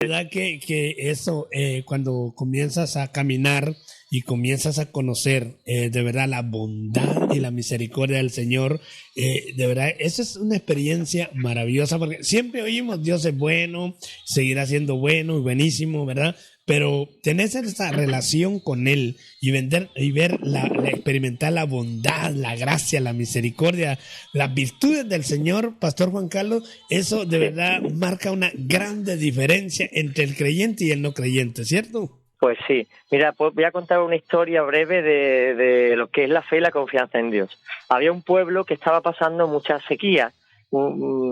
verdad que eso, cuando comienzas a caminar y comienzas a conocer de verdad la bondad y la misericordia del Señor, de verdad, esa es una experiencia maravillosa, porque siempre oímos Dios es bueno, seguirá siendo bueno y buenísimo, ¿verdad? Pero tener esa relación con Él y ver experimentar la bondad, la gracia, la misericordia, las virtudes del Señor, Pastor Juan Carlos, eso de verdad marca una grande diferencia entre el creyente y el no creyente, ¿cierto? Pues sí, mira, pues voy a contar una historia breve de lo que es la fe y la confianza en Dios. Había un pueblo que estaba pasando mucha sequía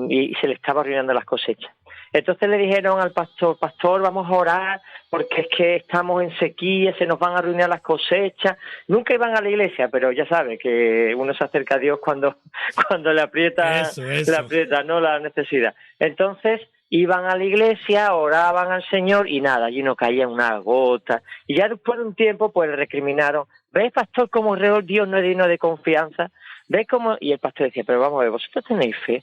y se le estaba arruinando las cosechas. Entonces le dijeron al pastor, vamos a orar porque es que estamos en sequía, se nos van a arruinar las cosechas. Nunca iban a la iglesia, pero ya sabe que uno se acerca a Dios cuando le aprieta, ¿no?, la necesidad. Entonces iban a la iglesia, oraban al Señor y nada, allí no caía una gota. Y ya después de un tiempo, pues le recriminaron, ¿ves, pastor, cómo Dios no es digno de confianza? ¿Ves cómo? Y el pastor decía, pero vamos a ver, ¿vosotros tenéis fe?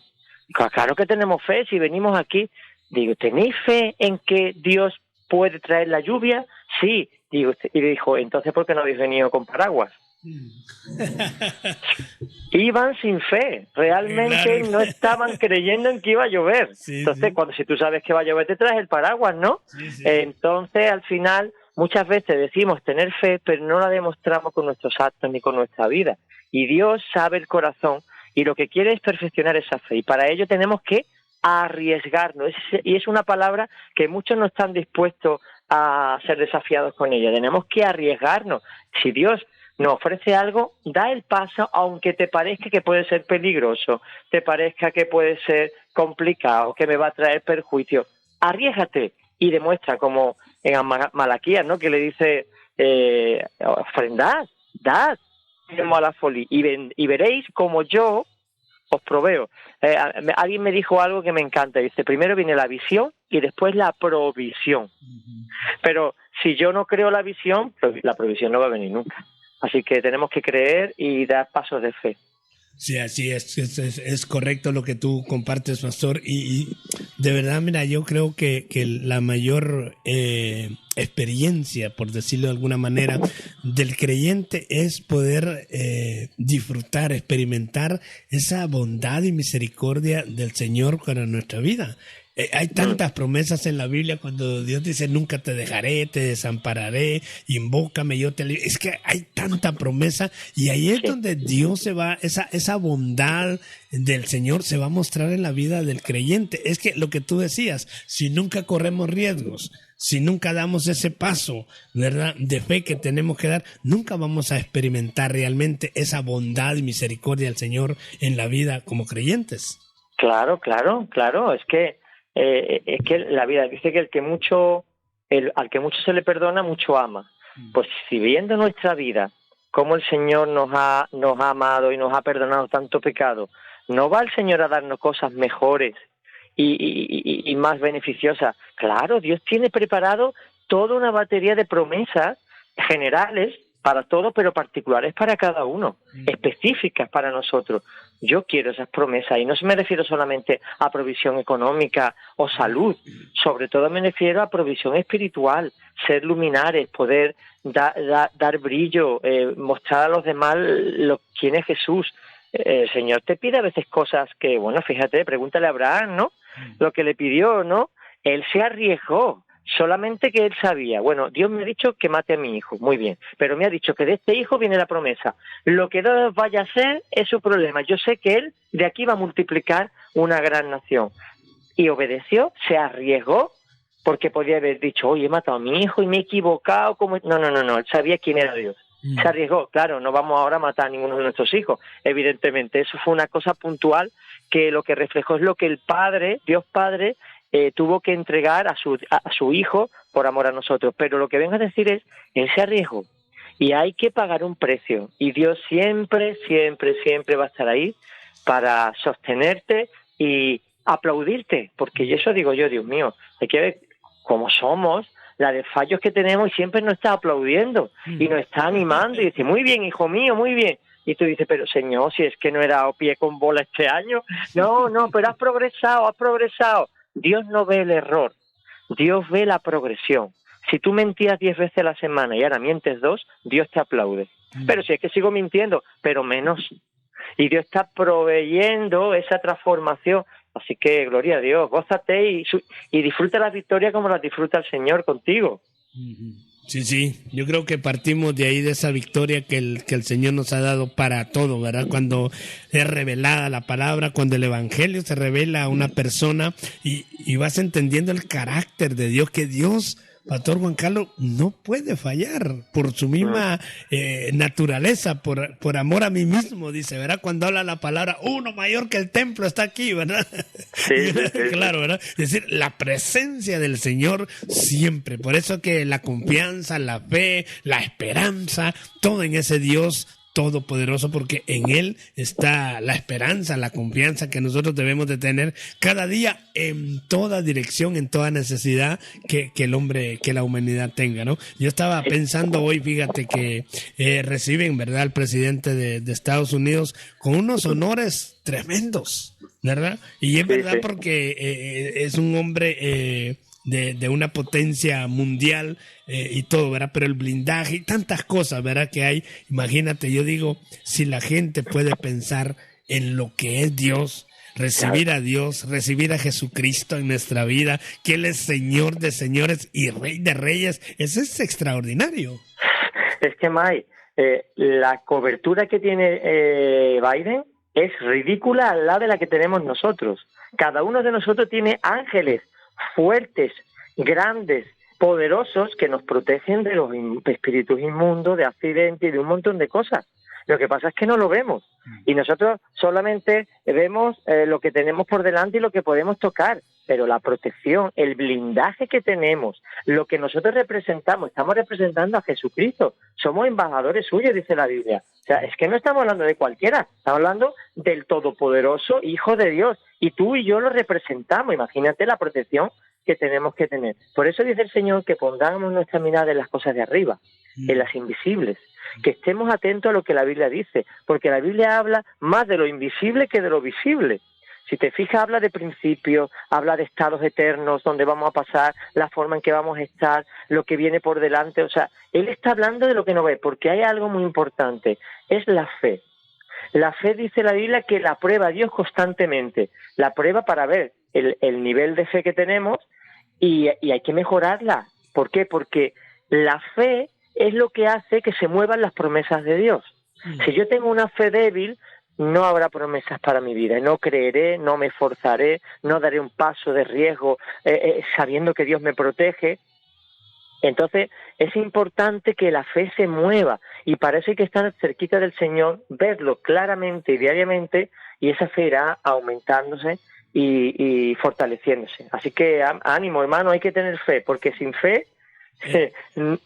Claro que tenemos fe, si venimos aquí. Digo, ¿tenéis fe en que Dios puede traer la lluvia? Sí. Digo, y dijo, entonces, ¿por qué no habéis venido con paraguas? Iban sin fe, realmente Claro. no estaban creyendo en que iba a llover. Sí, Entonces, sí. si tú sabes que va a llover, te traes el paraguas, ¿no? Sí, sí. Entonces, al final, muchas veces decimos tener fe, pero no la demostramos con nuestros actos ni con nuestra vida. Y Dios sabe el corazón y lo que quiere es perfeccionar esa fe. Y para ello tenemos que arriesgarnos. Y es una palabra que muchos no están dispuestos a ser desafiados con ella. Tenemos que arriesgarnos. Si Dios nos ofrece algo, da el paso, aunque te parezca que puede ser peligroso, te parezca que puede ser complicado, que me va a traer perjuicio. Arriésgate y demuestra, como en Malaquías, ¿no?, que le dice, ofrendad, dad, y veréis como yo os proveo. Alguien me dijo algo que me encanta, dice, primero viene la visión y después la provisión. Pero si yo no creo la visión, la provisión no va a venir nunca. Así que tenemos que creer y dar pasos de fe. Sí, así es correcto lo que tú compartes, pastor, y de verdad, mira, yo creo que la mayor experiencia, por decirlo de alguna manera, del creyente es poder disfrutar, experimentar esa bondad y misericordia del Señor para nuestra vida. Hay tantas promesas en la Biblia cuando Dios dice nunca te dejaré, te desampararé, invócame, yo te libraré. Es que hay tanta promesa y ahí es donde Dios se va, esa bondad del Señor se va a mostrar en la vida del creyente. Es que lo que tú decías, si nunca corremos riesgos, si nunca damos ese paso, ¿verdad?, de fe que tenemos que dar, nunca vamos a experimentar realmente esa bondad y misericordia del Señor en la vida como creyentes. Claro. Es que la vida dice que al que mucho se le perdona, mucho ama. Pues si viendo nuestra vida, cómo el Señor nos ha amado y nos ha perdonado tanto pecado, ¿no va el Señor a darnos cosas mejores y más beneficiosas? Claro, Dios tiene preparado toda una batería de promesas generales para todos, pero particulares para cada uno, específicas para nosotros. Yo quiero esas promesas y no me refiero solamente a provisión económica o salud, sobre todo me refiero a provisión espiritual, ser luminares, poder dar brillo, mostrar a los demás quién es Jesús. El Señor te pide a veces cosas que, bueno, fíjate, pregúntale a Abraham, ¿no?, lo que le pidió, ¿no? Él se arriesgó. Solamente que él sabía, bueno, Dios me ha dicho que mate a mi hijo, muy bien, pero me ha dicho que de este hijo viene la promesa. Lo que Dios vaya a hacer es su problema. Yo sé que él de aquí va a multiplicar una gran nación. Y obedeció, se arriesgó, porque podía haber dicho, oye, he matado a mi hijo y me he equivocado. No, él sabía quién era Dios. Se arriesgó. Claro, no vamos ahora a matar a ninguno de nuestros hijos, evidentemente. Eso fue una cosa puntual que lo que reflejó es lo que el Padre, Dios Padre, tuvo que entregar a su hijo por amor a nosotros. Pero lo que vengo a decir es, él se arriesgó y hay que pagar un precio. Y Dios siempre va a estar ahí para sostenerte y aplaudirte, porque eso digo yo, Dios mío, hay que ver cómo somos, la de fallos que tenemos y siempre nos está aplaudiendo y nos está animando y dice, muy bien, hijo mío, muy bien. Y tú dices, pero Señor, si es que no he dado pie con bola este año. No, pero has progresado. Dios no ve el error. Dios ve la progresión. Si tú mentías 10 veces a la semana y ahora mientes 2, Dios te aplaude. Pero si es que sigo mintiendo, pero menos. Y Dios está proveyendo esa transformación. Así que, gloria a Dios, gózate y disfruta las victorias como las disfruta el Señor contigo. Sí, yo creo que partimos de ahí, de esa victoria que el Señor nos ha dado para todo, ¿verdad? Cuando es revelada la palabra, cuando el Evangelio se revela a una persona y vas entendiendo el carácter de Dios, que Dios, Pastor Juan Carlos, no puede fallar por su misma naturaleza, por amor a mí mismo, dice, ¿verdad? Cuando habla la palabra, uno mayor que el templo está aquí, ¿verdad? Sí. Claro, ¿verdad? Es decir, la presencia del Señor siempre. Por eso que la confianza, la fe, la esperanza, todo en ese Dios todopoderoso, porque en Él está la esperanza, la confianza que nosotros debemos de tener cada día en toda dirección, en toda necesidad que el hombre, que la humanidad tenga, ¿no? Yo estaba pensando hoy, fíjate que reciben, ¿verdad?, al presidente de Estados Unidos con unos honores tremendos, ¿verdad? Y es verdad porque es un hombre de una potencia mundial y todo, ¿verdad? Pero el blindaje y tantas cosas, ¿verdad?, que hay. Imagínate, yo digo, si la gente puede pensar en lo que es Dios, recibir a Dios, recibir a Jesucristo en nuestra vida, que Él es Señor de señores y Rey de reyes, eso es extraordinario. Es que, Mike, la cobertura que tiene Biden es ridícula al lado de la que tenemos nosotros. Cada uno de nosotros tiene ángeles fuertes, grandes, poderosos, que nos protegen de los espíritus inmundos, de accidentes y de un montón de cosas. Lo que pasa es que no lo vemos. Y nosotros solamente vemos lo que tenemos por delante y lo que podemos tocar. Pero la protección, el blindaje que tenemos, lo que nosotros representamos, estamos representando a Jesucristo. Somos embajadores suyos, dice la Biblia. O sea, es que no estamos hablando de cualquiera, estamos hablando del Todopoderoso Hijo de Dios. Y tú y yo lo representamos. Imagínate la protección que tenemos que tener. Por eso dice el Señor que pongamos nuestra mirada en las cosas de arriba, en las invisibles. Que estemos atentos a lo que la Biblia dice, porque la Biblia habla más de lo invisible que de lo visible. Si te fijas, habla de principios, habla de estados eternos, donde vamos a pasar, la forma en que vamos a estar, lo que viene por delante. O sea, Él está hablando de lo que no ve, porque hay algo muy importante, es la fe. La fe, dice la Biblia, que la prueba a Dios constantemente. La prueba para ver el nivel de fe que tenemos y hay que mejorarla. ¿Por qué? Porque la fe es lo que hace que se muevan las promesas de Dios. Si yo tengo una fe débil, no habrá promesas para mi vida. No creeré, no me esforzaré, no daré un paso de riesgo sabiendo que Dios me protege. Entonces, es importante que la fe se mueva y para eso hay que estar cerquita del Señor, verlo claramente y diariamente, y esa fe irá aumentándose y fortaleciéndose. Así que ánimo, hermano, hay que tener fe, porque sin fe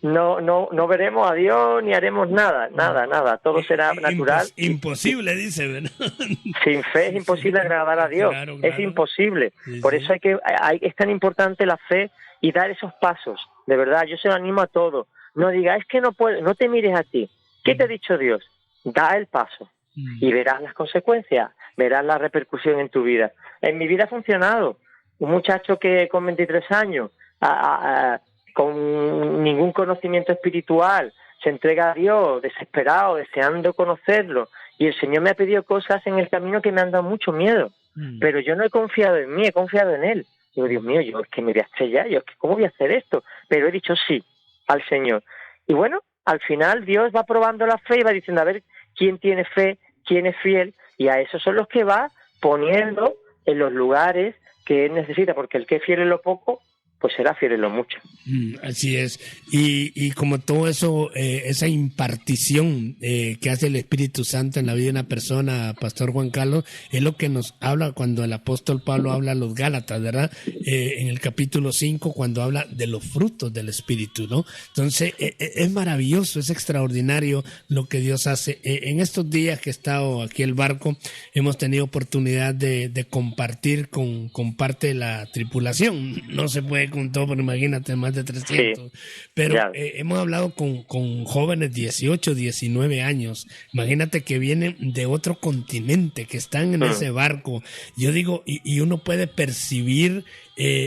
no veremos a Dios ni haremos nada, todo será natural. Imposible, dice, ¿verdad? Sin fe es imposible agradar a Dios, claro. Es imposible. Sí, por eso es tan importante la fe y dar esos pasos. De verdad, yo se lo animo a todos. No diga, es que no puedo, no te mires a ti. ¿Qué te ha dicho Dios? Da el paso y verás las consecuencias, verás la repercusión en tu vida. En mi vida ha funcionado. Un muchacho que con 23 años, con ningún conocimiento espiritual, se entrega a Dios, desesperado, deseando conocerlo, y el Señor me ha pedido cosas en el camino que me han dado mucho miedo, pero yo no he confiado en mí, he confiado en Él. Digo, Dios mío, yo es que me voy a estrellar, yo es que ¿cómo voy a hacer esto? Pero he dicho sí al Señor. Y bueno, al final Dios va probando la fe y va diciendo, a ver, ¿quién tiene fe? ¿Quién es fiel? Y a esos son los que va poniendo en los lugares que Él necesita, porque el que es fiel en lo poco, pues será fiel en lo mucho. Así es. Y como todo eso, esa impartición que hace el Espíritu Santo en la vida de una persona, Pastor Juan Carlos, es lo que nos habla cuando el apóstol Pablo habla a los Gálatas, ¿verdad? En el capítulo 5, cuando habla de los frutos del Espíritu, ¿no? Entonces, es maravilloso, es extraordinario lo que Dios hace. En estos días que he estado aquí en el barco, hemos tenido oportunidad de compartir con parte de la tripulación. No se puede con todo, pero imagínate, más de de 300. Pero hemos hablado con jóvenes 18, 19 años. Imagínate que vienen de otro continente, que están en ese barco. Yo digo, y uno puede percibir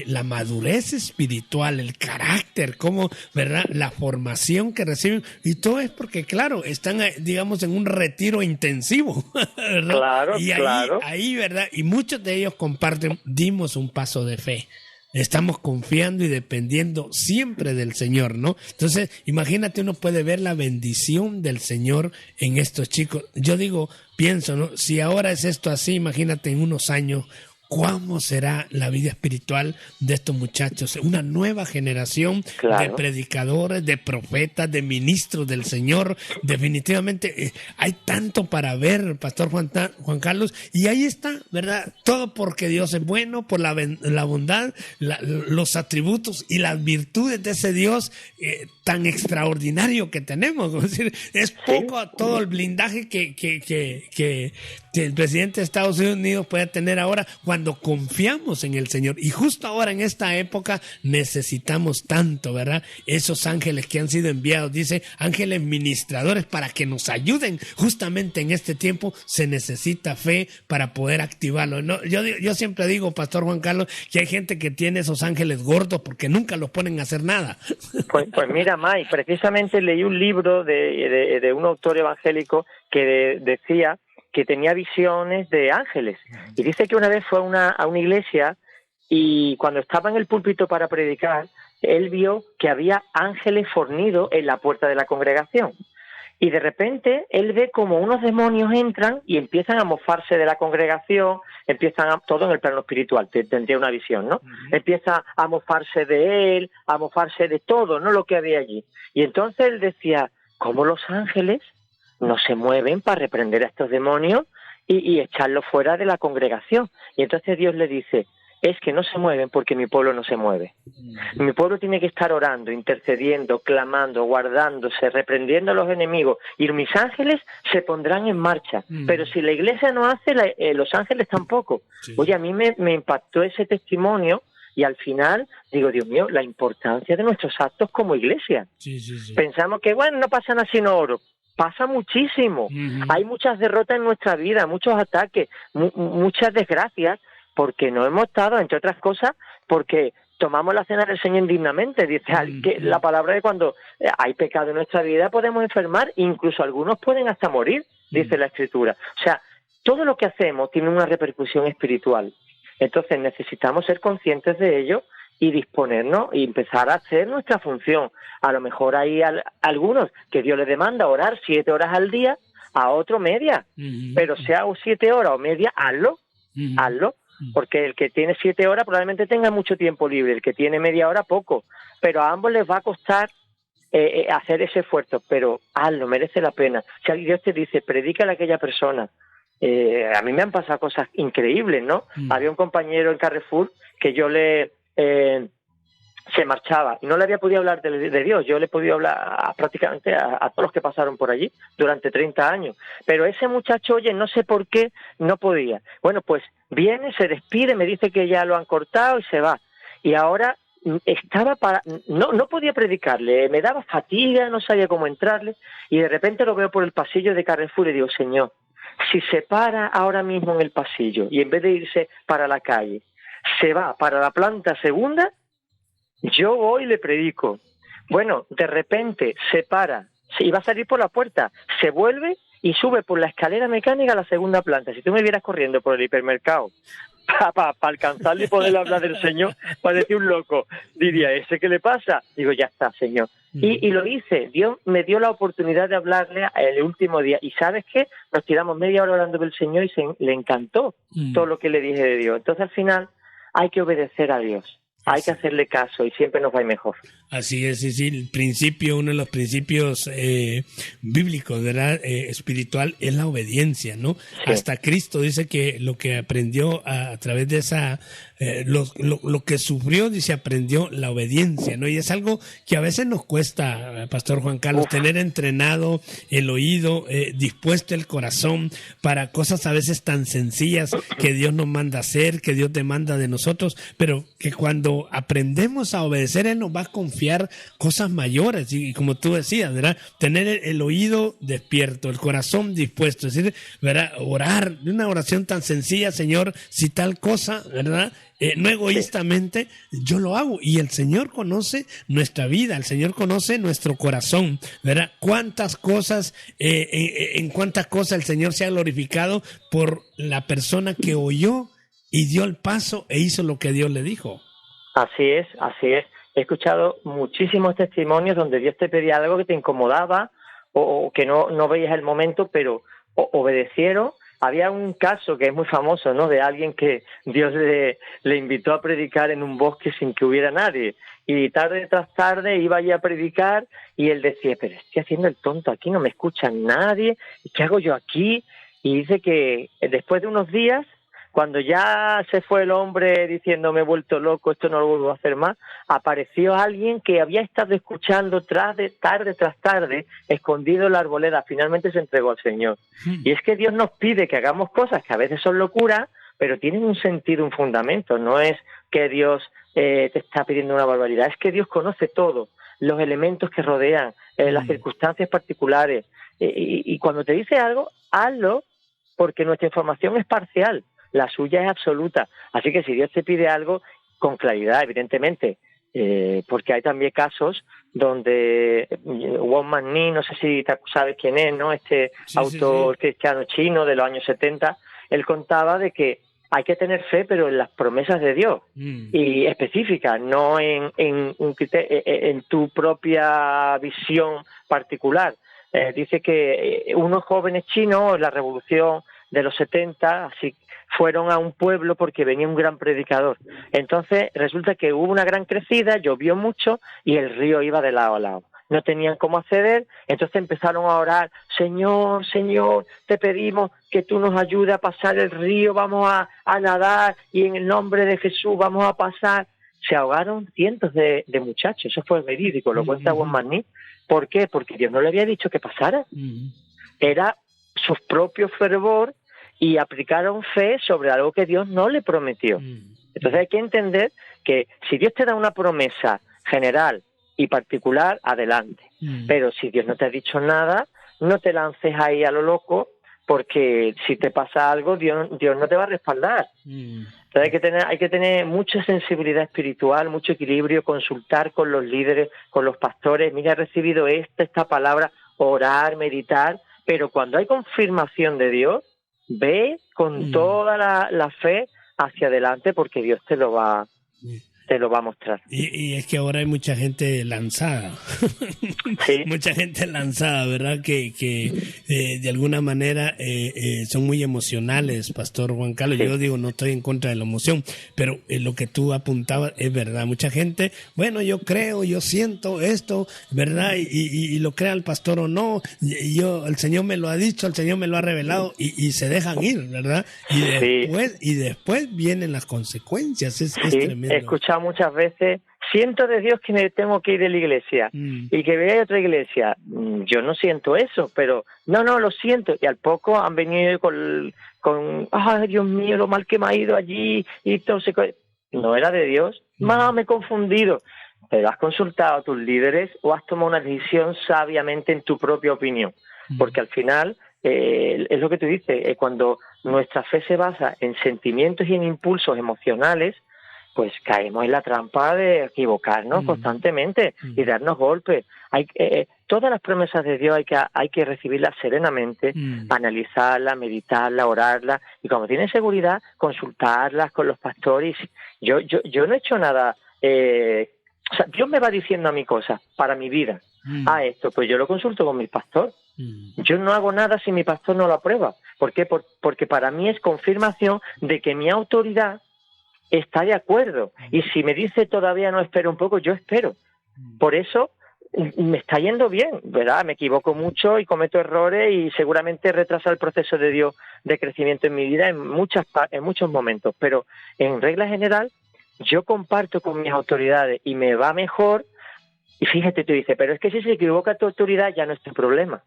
la madurez espiritual, el carácter, cómo, ¿verdad? La formación que reciben. Y todo es porque, claro, están, digamos, en un retiro intensivo, ¿verdad? Claro, y ahí, ¿verdad? Y muchos de ellos comparten, dimos un paso de fe. Estamos confiando y dependiendo siempre del Señor, ¿no? Entonces, imagínate, uno puede ver la bendición del Señor en estos chicos. Yo digo, pienso, ¿no? Si ahora es esto así, imagínate en unos años, ¿cómo será la vida espiritual de estos muchachos? Una nueva generación de predicadores, de profetas, de ministros del Señor. Definitivamente hay tanto para ver, Pastor Juan Carlos, y ahí está, ¿verdad? Todo porque Dios es bueno, por la bondad, los atributos y las virtudes de ese Dios tan extraordinario que tenemos. Es decir, es poco todo el blindaje que el presidente de Estados Unidos puede tener ahora cuando confiamos en el Señor. Y justo ahora en esta época necesitamos tanto, ¿verdad? Esos ángeles que han sido enviados, dice, ángeles ministradores para que nos ayuden. Justamente en este tiempo se necesita fe para poder activarlo, ¿no? Yo siempre digo, Pastor Juan Carlos, que hay gente que tiene esos ángeles gordos porque nunca los ponen a hacer nada. Pues mira, May, precisamente leí un libro de un autor evangélico que decía que tenía visiones de ángeles. Y dice que una vez fue a una iglesia y cuando estaba en el púlpito para predicar, él vio que había ángeles fornidos en la puerta de la congregación. Y de repente él ve como unos demonios entran y empiezan a mofarse de la congregación, todo en el plano espiritual, tendría una visión, ¿no? Empieza a mofarse de él, a mofarse de todo, ¿no? Lo que había allí. Y entonces él decía, ¿cómo los ángeles no se mueven para reprender a estos demonios y echarlos fuera de la congregación? Y entonces Dios le dice, es que no se mueven porque mi pueblo no se mueve. Mi pueblo tiene que estar orando, intercediendo, clamando, guardándose, reprendiendo a los enemigos, y mis ángeles se pondrán en marcha. Pero si la iglesia no hace, los ángeles tampoco. Sí. Oye, a mí me impactó ese testimonio. Y al final, digo, Dios mío, la importancia de nuestros actos como iglesia. Sí. Pensamos que, bueno, no pasa nada sin oro. Pasa muchísimo. Hay muchas derrotas en nuestra vida, muchos ataques, muchas desgracias, porque no hemos estado, entre otras cosas, porque tomamos la cena del Señor indignamente. Dice que la palabra de cuando hay pecado en nuestra vida podemos enfermar, incluso algunos pueden hasta morir, dice la Escritura. O sea, todo lo que hacemos tiene una repercusión espiritual. Entonces necesitamos ser conscientes de ello y disponernos y empezar a hacer nuestra función. A lo mejor hay algunos que Dios les demanda orar 7 horas al día, a otro media, pero sea 7 horas o media, hazlo, porque el que tiene 7 horas probablemente tenga mucho tiempo libre, el que tiene media hora poco, pero a ambos les va a costar hacer ese esfuerzo, pero hazlo, merece la pena. Si Dios te dice, predícale a aquella persona. A mí me han pasado cosas increíbles, ¿no? Había un compañero en Carrefour que yo se marchaba y no le había podido hablar de Dios. Yo le he podido hablar prácticamente a todos los que pasaron por allí durante 30 años. Pero ese muchacho, oye, no sé por qué, no podía. Bueno, pues viene, se despide, me dice que ya lo han cortado y se va. Y ahora no podía predicarle, me daba fatiga, no sabía cómo entrarle, y de repente lo veo por el pasillo de Carrefour y digo, Señor, si se para ahora mismo en el pasillo y en vez de irse para la calle, se va para la planta segunda, yo voy y le predico. Bueno, de repente se para, iba a salir por la puerta, se vuelve y sube por la escalera mecánica a la segunda planta. Si tú me vieras corriendo por el hipermercado para alcanzarle y poderle hablar del Señor, parece un loco. Diría, ¿ese qué le pasa? Digo, ya está, Señor. Y lo hice. Dios me dio la oportunidad de hablarle el último día. ¿Y sabes qué? Nos tiramos media hora hablando del Señor y le encantó todo lo que le dije de Dios. Entonces, al final, hay que obedecer a Dios. Hay que hacerle caso y siempre nos va a ir mejor. Así es, sí, el principio, uno de los principios bíblicos, ¿verdad? Espiritual es la obediencia, ¿no? Sí. Hasta Cristo dice que lo que aprendió a través de esa lo que sufrió, dice, aprendió la obediencia, ¿no? Y es algo que a veces nos cuesta, Pastor Juan Carlos, tener entrenado el oído, dispuesto el corazón para cosas a veces tan sencillas que Dios nos manda hacer, que Dios demanda de nosotros, pero que cuando aprendemos a obedecer, Él nos va a confiar cosas mayores. Y como tú decías, ¿verdad? Tener el oído despierto, el corazón dispuesto, es decir, ¿verdad? Orar, una oración tan sencilla, Señor, si tal cosa, ¿verdad? No egoístamente, yo lo hago. Y el Señor conoce nuestra vida, el Señor conoce nuestro corazón, ¿verdad? Cuántas cosas, en cuántas cosas el Señor se ha glorificado por la persona que oyó y dio el paso e hizo lo que Dios le dijo. Así es, así es. He escuchado muchísimos testimonios donde Dios te pedía algo que te incomodaba o que no veías el momento, pero obedecieron. Había un caso que es muy famoso, ¿no? De alguien que Dios le invitó a predicar en un bosque sin que hubiera nadie. Y tarde tras tarde iba allí a predicar y él decía, pero estoy haciendo el tonto aquí, no me escucha nadie. ¿Y qué hago yo aquí? Y dice que después de unos días, cuando ya se fue el hombre diciendo me he vuelto loco, esto no lo vuelvo a hacer más, apareció alguien que había estado escuchando tarde tras tarde, escondido en la arboleda. Finalmente se entregó al Señor. Y es que Dios nos pide que hagamos cosas que a veces son locura, pero tienen un sentido, un fundamento. No es que Dios te está pidiendo una barbaridad, es que Dios conoce todo, los elementos que rodean, las circunstancias particulares. Y cuando te dice algo, hazlo, porque nuestra información es parcial. La suya es absoluta. Así que si Dios te pide algo, con claridad, evidentemente, porque hay también casos donde Wang Mangni, no sé si sabes quién es, ¿no? Autor cristiano chino de los años 70, él contaba de que hay que tener fe, pero en las promesas de Dios, y específicas, no en tu propia visión particular. Dice que unos jóvenes chinos, en la revolución de los 70, así fueron a un pueblo porque venía un gran predicador. Entonces resulta que hubo una gran crecida, llovió mucho y el río iba de lado a lado. No tenían cómo acceder, entonces empezaron a orar, Señor, Señor, te pedimos que tú nos ayudes a pasar el río, vamos a nadar y en el nombre de Jesús vamos a pasar. Se ahogaron cientos de muchachos, eso fue verídico, lo cuenta Wang Mangni. ¿Por qué? Porque Dios no le había dicho que pasara. Era su propio fervor y aplicaron fe sobre algo que Dios no le prometió. Entonces hay que entender que si Dios te da una promesa general y particular, adelante. Pero si Dios no te ha dicho nada, no te lances ahí a lo loco, porque si te pasa algo, Dios no te va a respaldar. Entonces hay que tener mucha sensibilidad espiritual, mucho equilibrio, consultar con los líderes, con los pastores. Mira, he recibido esta palabra, orar, meditar, pero cuando hay confirmación de Dios, ve con toda la fe hacia adelante, porque Dios te lo va a mostrar. Y es que ahora hay mucha gente lanzada. ¿Sí? Mucha gente lanzada, ¿verdad? Que de alguna manera son muy emocionales, Pastor Juan Carlos. Sí. Yo digo, no estoy en contra de la emoción, pero lo que tú apuntabas es verdad. Mucha gente, bueno, yo creo, yo siento esto, ¿verdad? Y lo crea el pastor o no. El Señor me lo ha dicho, el Señor me lo ha revelado y se dejan ir, ¿verdad? Y después vienen las consecuencias. Es tremendo. He escuchado muchas veces, siento de Dios que me tengo que ir de la iglesia y que vea otra iglesia. Yo no siento eso, pero no, lo siento. Y al poco han venido con ay, Dios mío, lo mal que me ha ido allí. Y entonces, no era de Dios. Me he confundido. Pero has consultado a tus líderes o has tomado una decisión sabiamente en tu propia opinión. Porque al final, es lo que tú dices, cuando nuestra fe se basa en sentimientos y en impulsos emocionales, pues caemos en la trampa de equivocarnos constantemente y darnos golpes. Todas las promesas de Dios hay que recibirlas serenamente, analizarlas, meditarlas, orarlas, y cuando tienes seguridad, consultarlas con los pastores. Yo no he hecho nada. O sea, Dios me va diciendo a mí cosas para mi vida. Esto, pues yo lo consulto con mi pastor. Yo no hago nada si mi pastor no lo aprueba. ¿Por qué? Porque para mí es confirmación de que mi autoridad está de acuerdo. Y si me dice todavía no, espero un poco, yo espero. Por eso me está yendo bien, ¿verdad? Me equivoco mucho y cometo errores y seguramente retrasa el proceso de Dios de crecimiento en mi vida en muchos momentos, pero en regla general yo comparto con mis autoridades y me va mejor. Y fíjate, tú dices, pero es que si se equivoca tu autoridad ya no es tu problema.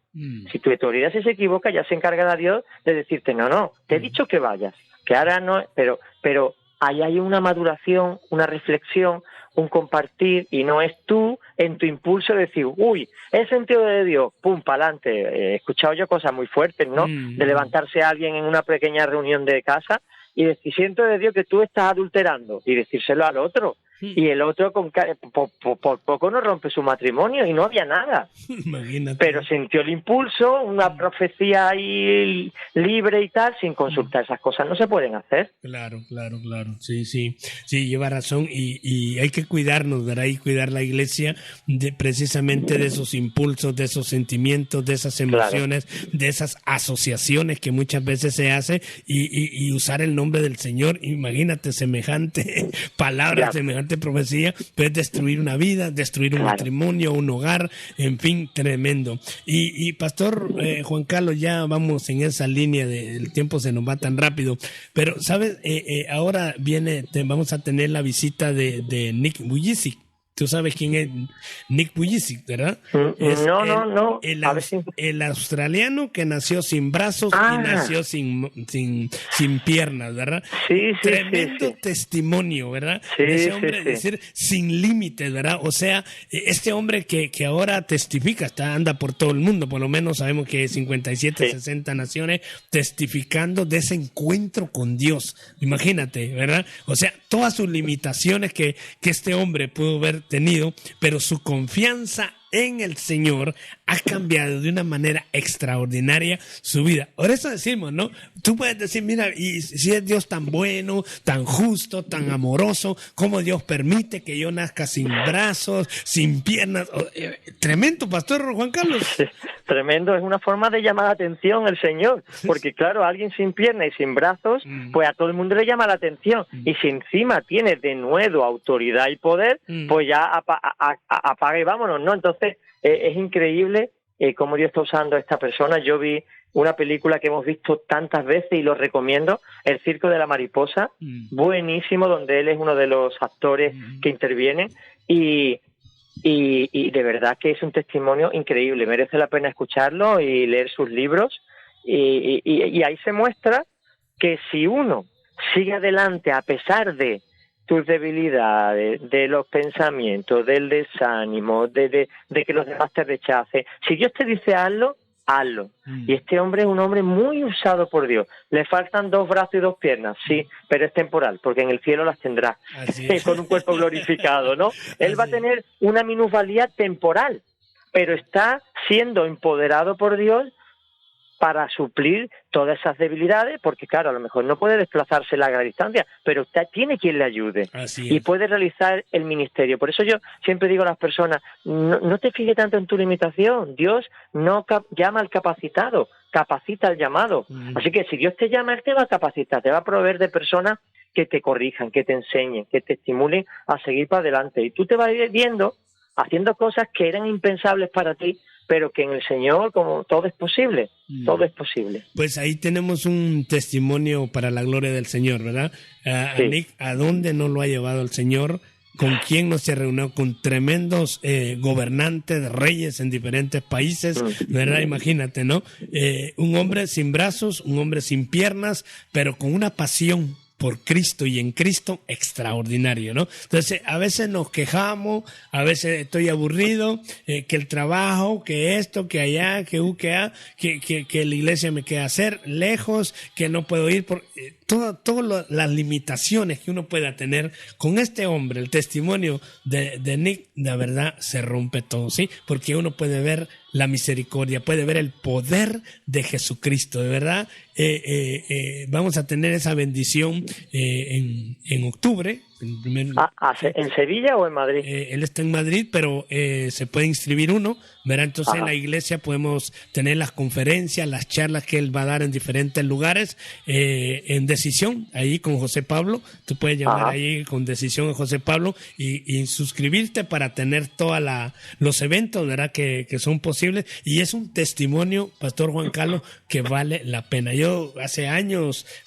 Si tu autoridad se equivoca, ya se encargará Dios de decirte, no, te he dicho que vayas, que ahora no, pero ahí hay una maduración, una reflexión, un compartir, y no es tú en tu impulso de decir, uy, he sentido de Dios, pum, pa'lante. He escuchado yo cosas muy fuertes, ¿no? De levantarse a alguien en una pequeña reunión de casa y decir, siento de Dios que tú estás adulterando, y decírselo al otro. Y el otro por poco no rompe su matrimonio y no había nada. Imagínate. Pero sintió el impulso, una profecía ahí libre y tal, sin consultar. Esas cosas no se pueden hacer. Claro. Sí, lleva razón y hay que cuidarnos, ¿verdad? Y cuidar la iglesia precisamente de esos impulsos, de esos sentimientos, de esas emociones, de esas asociaciones que muchas veces se hace y usar el nombre del Señor. Imagínate, semejante palabra, semejante profecía, puede destruir una vida, destruir un matrimonio, un hogar, en fin, tremendo. Y Pastor Juan Carlos, ya vamos en esa línea el tiempo se nos va tan rápido, pero sabes, ahora vamos a tener la visita de Nick Vujicic. Tú sabes quién es Nick Vujicic, ¿verdad? No. El australiano que nació sin brazos y nació sin piernas, ¿verdad? Sí. Tremendo testimonio, ¿verdad? Ese hombre, decir, sin límites, ¿verdad? O sea, este hombre que ahora testifica, anda por todo el mundo, por lo menos sabemos que 57, 60 naciones testificando de ese encuentro con Dios. Imagínate, ¿verdad? O sea, todas sus limitaciones que este hombre pudo haber tenido, pero su confianza en el Señor ha cambiado de una manera extraordinaria su vida. Por eso decimos, ¿no? Tú puedes decir, mira, y si es Dios tan bueno, tan justo, tan amoroso, ¿cómo Dios permite que yo nazca sin brazos, sin piernas? Tremendo, Pastor Juan Carlos. Tremendo, es una forma de llamar la atención el Señor, porque claro, alguien sin piernas y sin brazos, pues a todo el mundo le llama la atención, y si encima tiene de nuevo autoridad y poder, pues ya apaga y vámonos, ¿no? Entonces, es increíble cómo Dios está usando a esta persona. Yo vi una película que hemos visto tantas veces y lo recomiendo, El Circo de la Mariposa, buenísimo, donde él es uno de los actores que intervienen, y de verdad que es un testimonio increíble, merece la pena escucharlo y leer sus libros, y ahí se muestra que si uno sigue adelante a pesar de tus debilidades, de los pensamientos, del desánimo, de que los demás te rechacen, si Dios te dice hazlo, hazlo. Y este hombre es un hombre muy usado por Dios. Le faltan 2 brazos y 2 piernas, sí, pero es temporal, porque en el cielo las tendrá, con un cuerpo glorificado, ¿no? Él va a tener una minusvalía temporal, pero está siendo empoderado por Dios para suplir todas esas debilidades, porque claro, a lo mejor no puede desplazarse a larga distancia, pero usted tiene quien le ayude y puede realizar el ministerio. Por eso yo siempre digo a las personas, no te fijes tanto en tu limitación, Dios no llama al capacitado, capacita al llamado. Así que si Dios te llama, Él te va a capacitar, te va a proveer de personas que te corrijan, que te enseñen, que te estimulen a seguir para adelante, y tú te vas viendo haciendo cosas que eran impensables para ti, pero que en el Señor, como todo es posible, todo es posible. Pues ahí tenemos un testimonio para la gloria del Señor, ¿verdad? Nick, ¿a dónde nos lo ha llevado el Señor? ¿Con quién nos se reunió? Con tremendos gobernantes, reyes en diferentes países, ¿verdad? Imagínate, ¿no? Un hombre sin brazos, un hombre sin piernas, pero con una pasión por Cristo y en Cristo extraordinario, ¿no? Entonces, a veces nos quejamos, a veces estoy aburrido, que el trabajo, que esto, que allá, que la iglesia me queda hacer lejos, que no puedo ir por todas las limitaciones que uno pueda tener. Con este hombre, el testimonio de Nick, de verdad se rompe todo, ¿sí? Porque uno puede ver la misericordia, puede ver el poder de Jesucristo, de verdad. Vamos a tener esa bendición en octubre, ¿En Sevilla o en Madrid? Él está en Madrid, pero se puede inscribir uno, ¿verdad? Entonces en la iglesia podemos tener las conferencias, las charlas que él va a dar en diferentes lugares, en Decisión, ahí con José Pablo. Tú puedes llamar ahí con Decisión a José Pablo y suscribirte para tener todos los eventos, ¿verdad? Que son posibles. Y es un testimonio, Pastor Juan Carlos, que vale la pena. Yo hace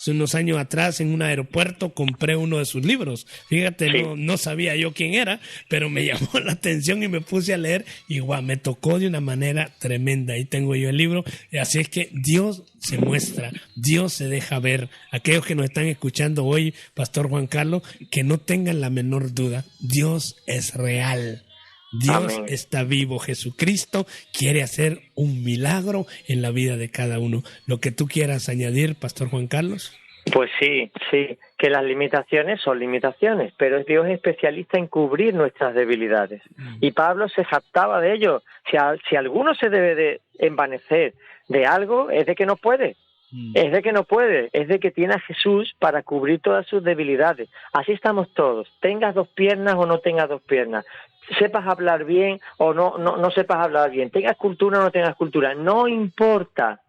unos años atrás, en un aeropuerto compré uno de sus libros. Fíjate, sí. No sabía yo quién era, pero me llamó la atención y me puse a leer y me tocó de una manera tremenda. Ahí tengo yo el libro. Así es que Dios se muestra, Dios se deja ver. Aquellos que nos están escuchando hoy, Pastor Juan Carlos, que no tengan la menor duda, Dios es real. Dios Amén. Está vivo. Jesucristo quiere hacer un milagro en la vida de cada uno. Lo que tú quieras añadir, Pastor Juan Carlos. Pues sí, que las limitaciones son limitaciones, pero Dios es especialista en cubrir nuestras debilidades. Y Pablo se jactaba de ello. Si alguno se debe de envanecer de algo, es de que no puede. Es de que no puede, es de que tiene a Jesús para cubrir todas sus debilidades. Así estamos todos, tengas 2 piernas o no tengas 2 piernas, sepas hablar bien o no sepas hablar bien, tengas cultura o no tengas cultura, no importa.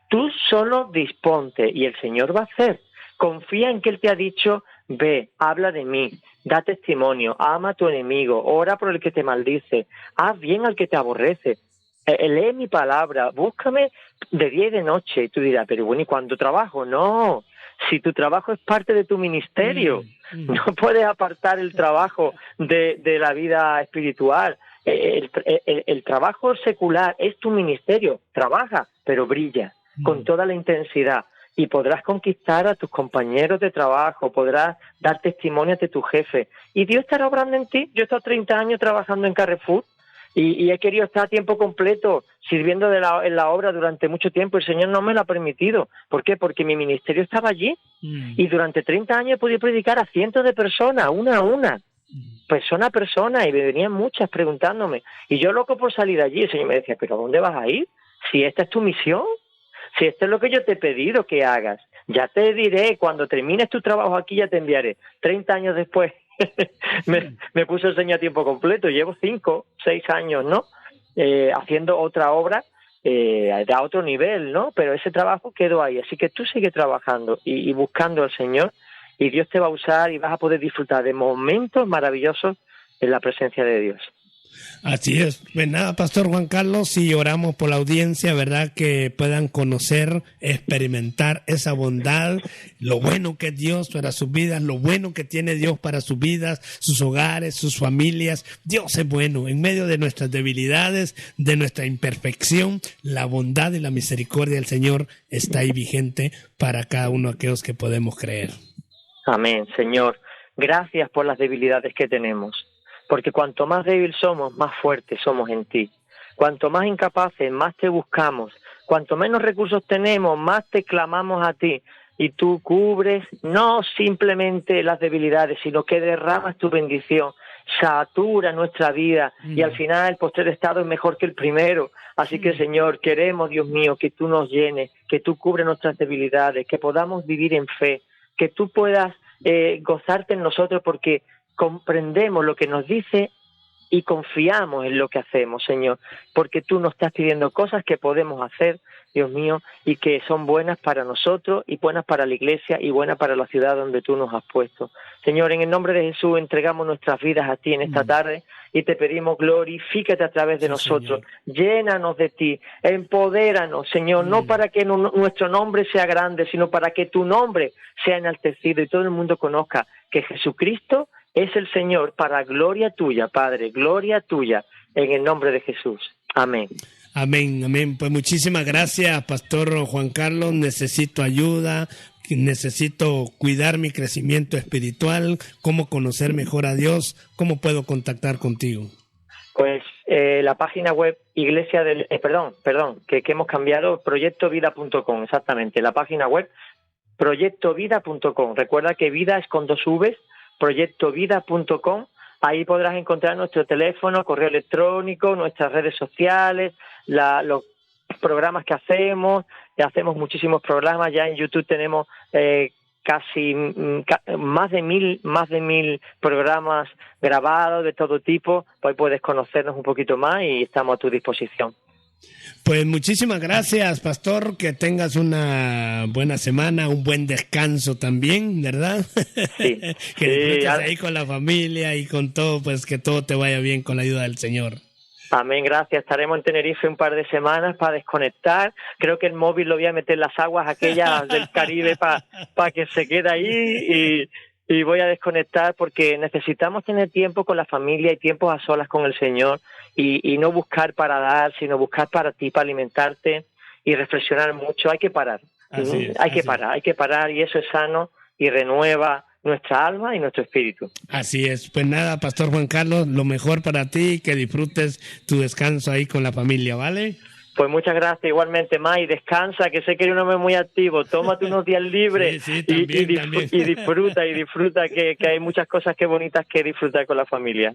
Tú solo disponte y el Señor va a hacer. Confía en que Él te ha dicho, ve, habla de mí, da testimonio, ama a tu enemigo, ora por el que te maldice, haz bien al que te aborrece. Lee mi palabra, búscame de día y de noche. Y tú dirás, pero bueno, ¿y cuándo trabajo? No, si tu trabajo es parte de tu ministerio, no puedes apartar el trabajo de la vida espiritual. El trabajo secular es tu ministerio, trabaja, pero brilla con toda la intensidad. Y podrás conquistar a tus compañeros de trabajo, podrás dar testimonio ante tu jefe. Y Dios estará obrando en ti. Yo he estado 30 años trabajando en Carrefour y he querido estar a tiempo completo sirviendo en la obra durante mucho tiempo. El Señor no me lo ha permitido. ¿Por qué? Porque mi ministerio estaba allí. Y durante 30 años he podido predicar a cientos de personas, una a una. Persona a persona, y me venían muchas preguntándome. Y yo loco por salir de allí. El Señor me decía, ¿pero a dónde vas a ir? Si esta es tu misión. Si esto es lo que yo te he pedido que hagas, ya te diré, cuando termines tu trabajo aquí ya te enviaré. 30 años después me puso el Señor a tiempo completo, llevo 5, 6 años, ¿no? Haciendo otra obra a otro nivel, ¿no? Pero ese trabajo quedó ahí, así que tú sigue trabajando y buscando al Señor y Dios te va a usar y vas a poder disfrutar de momentos maravillosos en la presencia de Dios. Así es. Pues nada, Pastor Juan Carlos, y oramos por la audiencia, ¿verdad? Que puedan conocer, experimentar esa bondad, lo bueno que es Dios para sus vidas, lo bueno que tiene Dios para sus vidas, sus hogares, sus familias. Dios es bueno. En medio de nuestras debilidades, de nuestra imperfección, la bondad y la misericordia del Señor está ahí vigente para cada uno de aquellos que podemos creer. Amén, Señor. Gracias por las debilidades que tenemos. Porque cuanto más débil somos, más fuertes somos en ti. Cuanto más incapaces, más te buscamos. Cuanto menos recursos tenemos, más te clamamos a ti. Y tú cubres no simplemente las debilidades, sino que derramas tu bendición, satura nuestra vida y al final el postrer estado es mejor que el primero. Así que, Señor, queremos, Dios mío, que tú nos llenes, que tú cubres nuestras debilidades, que podamos vivir en fe, que tú puedas gozarte en nosotros porque comprendemos lo que nos dice y confiamos en lo que hacemos, Señor, porque tú nos estás pidiendo cosas que podemos hacer, Dios mío, y que son buenas para nosotros y buenas para la iglesia y buenas para la ciudad donde tú nos has puesto. Señor, en el nombre de Jesús entregamos nuestras vidas a ti en esta tarde y te pedimos glorifícate a través de nosotros, Señor. Llénanos de ti, empodéranos, Señor, no para que nuestro nombre sea grande, sino para que tu nombre sea enaltecido y todo el mundo conozca que Jesucristo es el Señor, para gloria tuya, Padre, gloria tuya, en el nombre de Jesús. Amén. Amén, amén. Pues muchísimas gracias, Pastor Juan Carlos. Necesito ayuda, necesito cuidar mi crecimiento espiritual, cómo conocer mejor a Dios. ¿Cómo puedo contactar contigo? Pues la página web iglesia del... que hemos cambiado, proyectovida.com, exactamente. La página web proyectovida.com. Recuerda que vida es con 2 Vs, proyectovida.com. Ahí podrás encontrar nuestro teléfono, correo electrónico, nuestras redes sociales, los programas que hacemos muchísimos programas. Ya en YouTube tenemos casi más de 1000 programas grabados de todo tipo, pues puedes conocernos un poquito más y estamos a tu disposición. Pues muchísimas gracias, pastor, que tengas una buena semana, un buen descanso también, ¿verdad? Sí. Que disfrutes ahí con la familia y con todo, pues que todo te vaya bien con la ayuda del Señor. Amén, gracias. Estaremos en Tenerife un par de semanas para desconectar. Creo que el móvil lo voy a meter en las aguas aquellas del Caribe para que se quede ahí y voy a desconectar porque necesitamos tener tiempo con la familia y tiempos a solas con el Señor y no buscar para dar, sino buscar para ti, para alimentarte y reflexionar mucho. Hay que parar. Hay que parar y eso es sano y renueva nuestra alma y nuestro espíritu. Así es. Pues nada, Pastor Juan Carlos, lo mejor para ti, que disfrutes tu descanso ahí con la familia, ¿vale? Pues muchas gracias, igualmente, May, descansa, que sé que eres un hombre muy activo, tómate unos días libres también. y disfruta, que hay muchas cosas que bonitas que disfrutar con la familia.